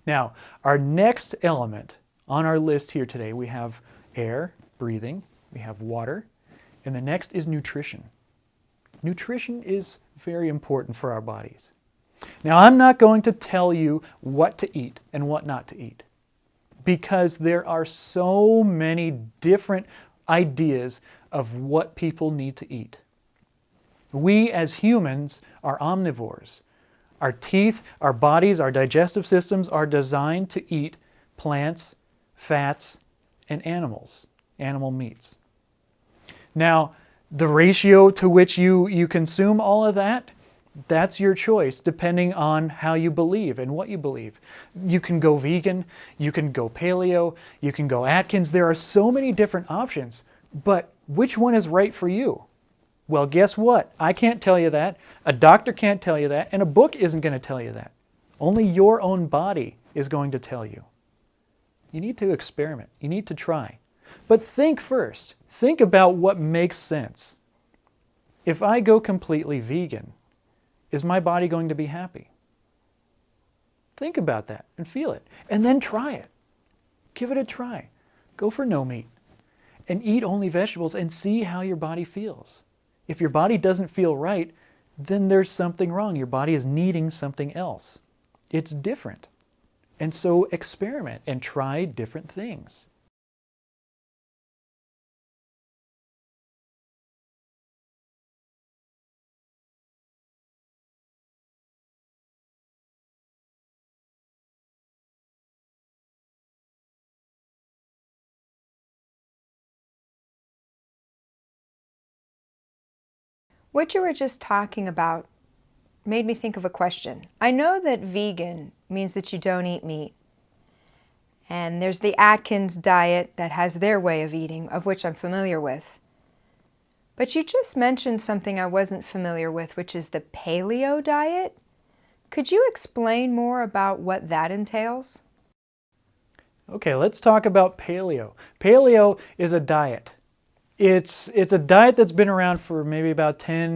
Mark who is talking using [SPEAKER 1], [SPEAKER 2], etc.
[SPEAKER 1] Now, our next element on our list here today, we have air, breathing, we have water, and the next is nutrition. Nutrition is very important for our bodies. Now, I'm not going to tell you what to eat and what not to eat, because there are so many different ideas of what people need to eat. We as humans are omnivores. Our teeth, our bodies, our digestive systems are designed to eat plants, fats, and animal meats. Now, the ratio to which you consume all of that, that's your choice, depending on how you believe and what you believe. You can go vegan, you can go paleo, you can go Atkins. There are so many different options, but which one is right for you? Well, guess what? I can't tell you that, a doctor can't tell you that, and a book isn't going to tell you that. Only your own body is going to tell you. You need to experiment. You need to try. But think first. Think about what makes sense. If I go completely vegan, is my body going to be happy? Think about that and feel it. And then try it. Give it a try. Go for no meat. And eat only vegetables and see how your body feels. If your body doesn't feel right, then there's something wrong. Your body is needing something else. It's different. And so experiment and try different things.
[SPEAKER 2] What you were just talking about made me think of a question. I know that vegan means that you don't eat meat. And there's the Atkins diet that has their way of eating, of which I'm familiar with. But you just mentioned something I wasn't familiar with, which is the paleo diet. Could you explain more about what that entails?
[SPEAKER 1] Okay, let's talk about paleo. Paleo is a diet. It's a diet that's been around for maybe about 10